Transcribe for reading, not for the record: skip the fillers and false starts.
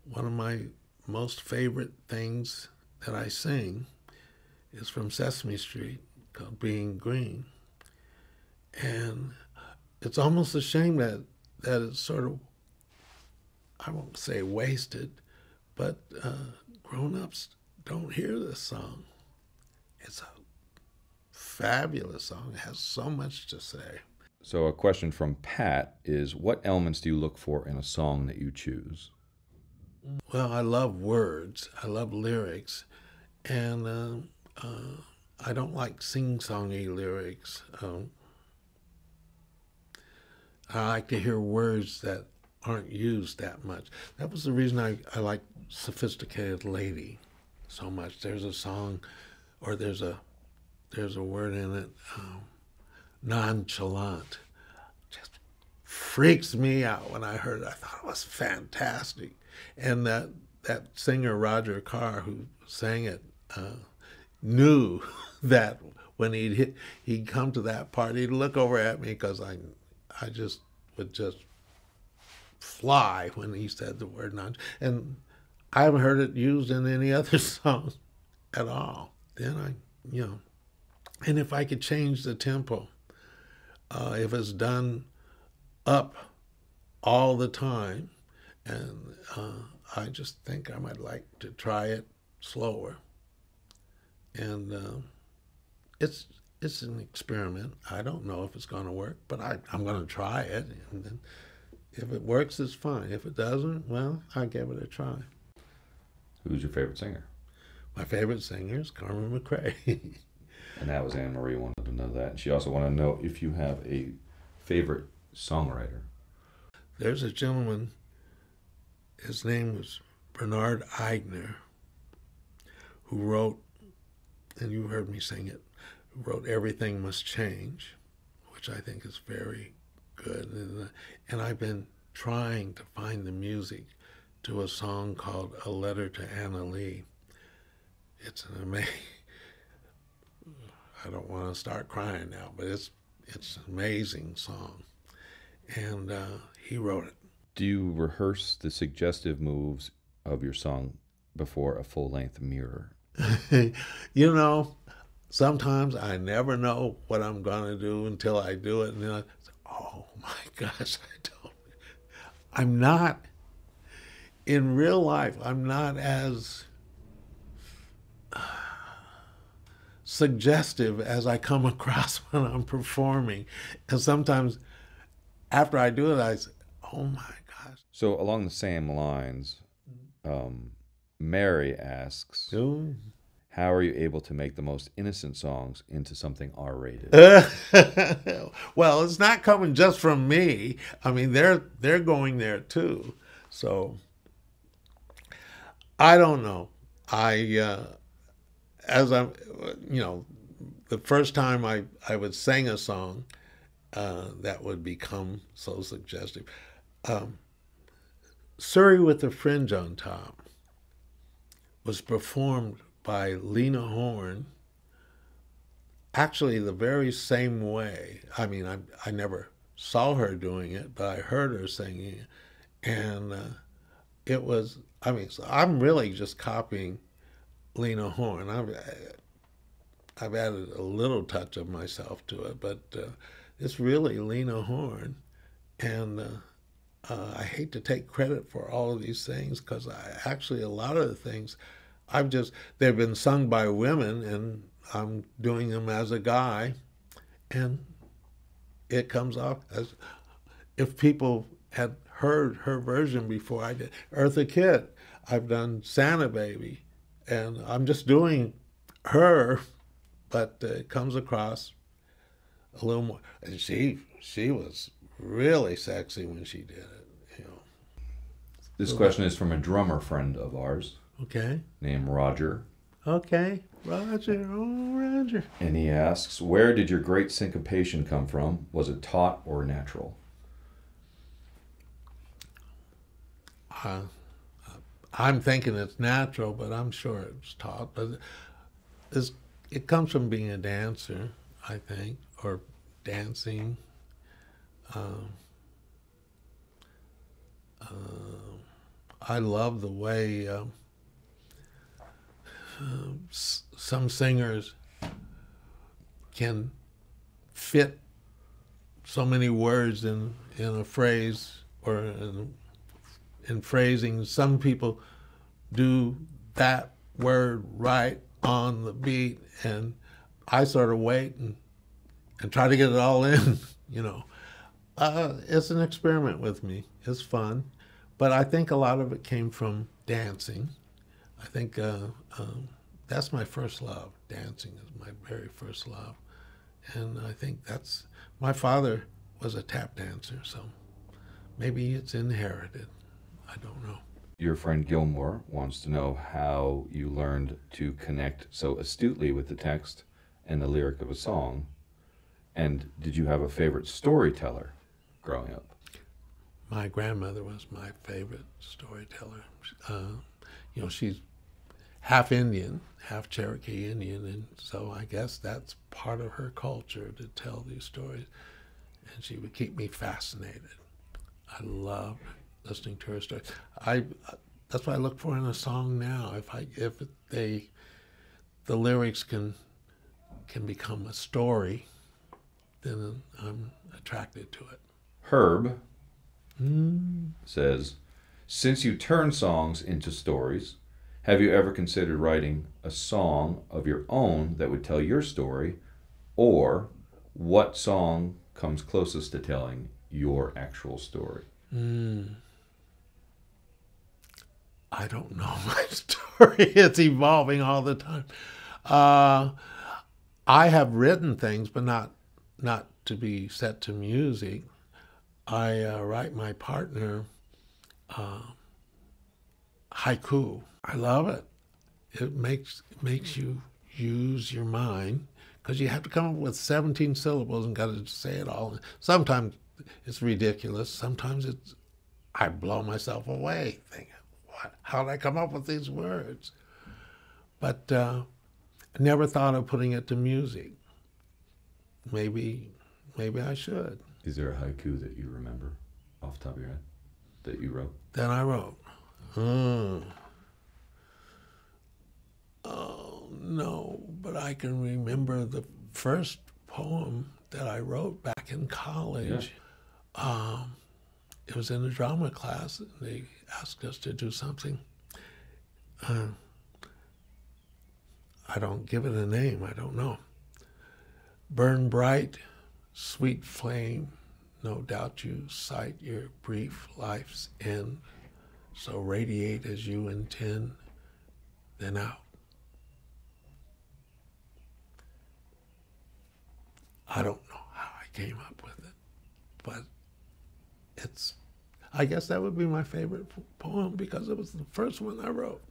one of my most favorite things that I sing is from Sesame Street called Being Green. And it's almost a shame that it's sort of, I won't say wasted, but grown-ups don't hear this song. It's a fabulous song. It has so much to say. So a question from Pat is, what elements do you look for in a song that you choose? Well, I love words. I love lyrics. And I don't like sing-songy lyrics. I like to hear words that aren't used that much. That was the reason I like Sophisticated Lady so much. There's a song, or there's a word in it, nonchalant. Just freaks me out when I heard it. I thought it was fantastic. And that singer, Roger Carr, who sang it, knew that when he'd come to that part, he'd look over at me because I just would just fly when he said the word non. And I haven't heard it used in any other song at all. Then and if I could change the tempo, if it's done up all the time, and I just think I might like to try it slower. And it's an experiment. I don't know if it's going to work, but I'm going to try it. And then if it works, it's fine. If it doesn't, well, I'll give it a try. Who's your favorite singer? My favorite singer is Carmen McRae. And that was Anne Marie wanted to know that. And she also wanted to know if you have a favorite songwriter. There's a gentleman, his name was Bernard Eigner, who wrote, and you heard me sing it, who wrote Everything Must Change, which I think is very good. And I've been trying to find the music to a song called A Letter to Anna Lee. It's an amazing, I don't want to start crying now, but it's an amazing song. And he wrote it. Do you rehearse the suggestive moves of your song before a full-length mirror? Sometimes I never know what I'm going to do until I do it. And then oh my gosh, I'm not, in real life, I'm not as suggestive as I come across when I'm performing. And sometimes after I do it, I say, oh my gosh. So along the same lines, Mary asks, how are you able to make the most innocent songs into something R-rated? Well, it's not coming just from me. I mean, they're going there too. So I don't know. As I'm, the first time I would sing a song that would become so suggestive. Surrey with the Fringe on Top was performed by Lena Horne, actually the very same way. I mean, I never saw her doing it, but I heard her singing it. And it was, so I'm really just copying Lena Horne. I've added a little touch of myself to it, but it's really Lena Horne. And I hate to take credit for all of these things because actually a lot of the things they've been sung by women and I'm doing them as a guy, and it comes off as if people had heard her version before I did. Eartha Kitt, I've done Santa Baby, and I'm just doing her, but it comes across a little more. And she was really sexy when she did it. This question is from a drummer friend of ours. Okay. Named Roger. Okay, Roger. Oh, Roger. And he asks, where did your great syncopation come from? Was it taught or natural? I'm thinking it's natural, but I'm sure it's taught. But it comes from being a dancer, I think, or dancing. I love the way some singers can fit so many words in a phrase or in phrasing. Some people do that word right on the beat, and I sort of wait and try to get it all in, you know. It's an experiment with me. It's fun. But I think a lot of it came from dancing. I think that's my first love. Dancing is my very first love. And I think that's, my father was a tap dancer, so maybe it's inherited. I don't know. Your friend Gilmore wants to know how you learned to connect so astutely with the text and the lyric of a song. And did you have a favorite storyteller growing up? My grandmother was my favorite storyteller. You know, she's half Indian, half Cherokee Indian, and so I guess that's part of her culture to tell these stories. And she would keep me fascinated. I loved listening to her stories. That's what I look for in a song now. If the lyrics can become a story, then I'm attracted to it. Herb says, since you turn songs into stories, have you ever considered writing a song of your own that would tell your story? Or what song comes closest to telling your actual story? I don't know my story. It's evolving all the time. I have written things, but not to be set to music. I write my partner haiku. I love it. It makes you use your mind, because you have to come up with 17 syllables and got to say it all. Sometimes it's ridiculous. Sometimes I blow myself away thinking, how did I come up with these words? But I never thought of putting it to music. Maybe I should. Is there a haiku that you remember off the top of your head that you wrote? That I wrote. Oh, no, but I can remember the first poem that I wrote back in college. Yeah. It was in a drama class, and they asked us to do something. I don't give it a name, I don't know. Burn bright, sweet flame, no doubt you sight your brief life's end, so radiate as you intend, then out. I don't know how I came up with it, but I guess that would be my favorite poem because it was the first one I wrote.